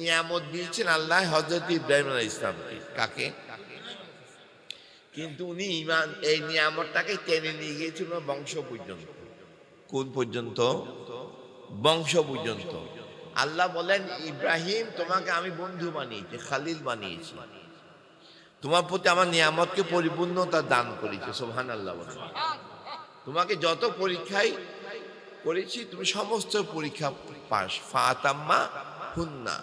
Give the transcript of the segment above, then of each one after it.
নিয়ামত দিয়েছেন আল্লাহ হযরত ইব্রাহিম আলাইহিস সালামকে। কাকে? কিন্তু উনি ঈমান এই নিয়ামতটাকে টেনে নিয়ে গিয়েছিল বংশ পর্যন্ত। কোন পর্যন্ত? বংশ পর্যন্ত। আল্লাহ বলেন, ইব্রাহিম তোমাকে আমি বন্ধু বানিয়েছি, খালিল বানিয়েছি। তোমার প্রতি আমার নিয়ামতকে পরিপূর্ণতা দান করেছি। সুবহানাল্লাহ বলেন। তোমাকে যত পরীক্ষায় করেছি তুমি সমস্ত পরীক্ষা পাস। ফাতাম্মা হুন্না।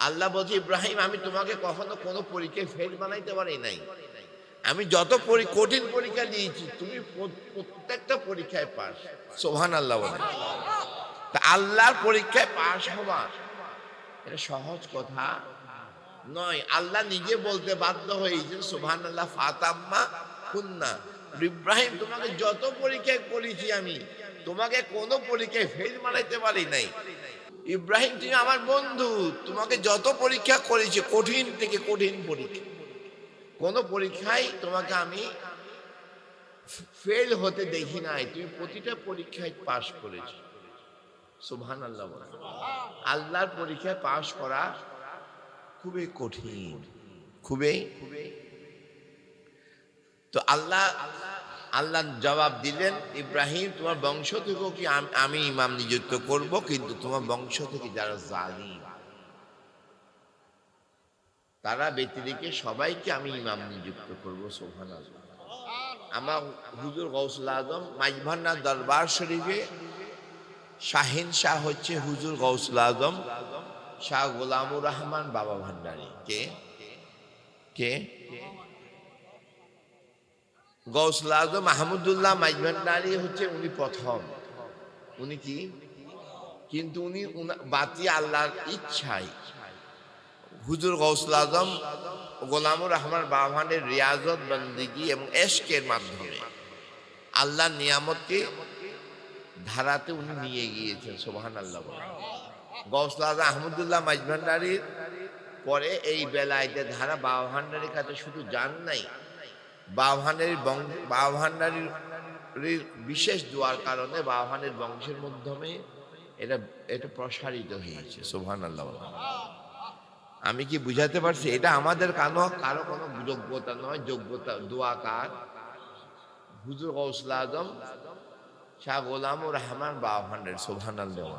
আল্লাহ বলছে, ইব্রাহিম আমি তোমাকে কখনো কোনো পরীক্ষায় ফেল বানাইতে পারি নাই। আমি যত কঠিন পরীক্ষা দিয়েছি তুমি প্রত্যেকটা পরীক্ষায় পাস। সুবহানাল্লাহ বলেন। তা আল্লাহর পরীক্ষায় পাস হওয়া এটা সহজ কথা নয়। আল্লাহ নিজে বলতে বাধ্য হয়েছে সুবহানাল্লাহ ফাতাম্মা হুন্না। ইব্রাহিম তোমাকে যত পরীক্ষায় করেছি আমি তোমাকে কোনো পরীক্ষায় ফেল বানাইতে পারি নাই। ইব্রাহিম তুমি আমার বন্ধু, তোমাকে যত পরীক্ষা করেছি কঠিন থেকে কঠিন পরীক্ষা, কোন পরীক্ষায় তোমাকে আমি ফেল হতে দেখি নাই। তুমি প্রতিটা পরীক্ষায় পাশ করেছো। সুবহানাল্লাহ বলেন। আল্লাহর পরীক্ষায় পাশ করা খুবই কঠিন, খুবই। তো আল্লাহ জবাব দিলেন, ইব্রাহিম তোমার বংশ থেকেও কি আমি ইমাম নিযুক্ত করব, কিন্তু তোমার বংশ থেকে যারা জালিম তারা ব্যতিরেকে সবাইকে আমি ইমাম নিযুক্ত করবো। সুবহানাল্লাহ। আমার হুজুর গৌসুল আজম মাইজভান্ডার দরবার শরীফে শাহিন শাহ হচ্ছে হুজুর গৌসুল আজম শাহ গোলামুর রহমান বাবা ভান্ডারী। কে কে? গৌসুল আজম মাহমুদুল্লাহ মাইজভান্ডারী হচ্ছে উনি প্রথম। উনি কি? কিন্তু উনি বাতি আল্লাহর ইচ্ছায় হুজুর গৌসুল আজম গোলামুর রহমান বাবানের রিয়াজত বন্দেগী এবং এশকের মাধ্যমে আল্লাহর নিয়ামতকে ধারাতে উনি নিয়ে গিয়েছেন। সুবহানাল্লাহ। গৌসুল আজম আহমদুল্লাহ মাইজভান্ডারীর পরে এই বেলায়েতের ধারা বাবা ভান্ডারীর কাছে শুধু যান নাই, বাবা ভান্ডারীর বিশেষ দোয়ার কারণে বাবা ভান্ডারীর বংশের মাধ্যমে এটা প্রসারিত হয়েছে। সুবহানাল্লাহ। আমি কি বুঝাতে পারছি? এটা আমাদের কারো কোনো যোগ্যতা নয়। যোগ্যতা দোয়া কার? হুজুর গৌসুল আজম শাহ গোলামুর রহমান বাবা ভান্ডারী। সুবহানাল্লাহ।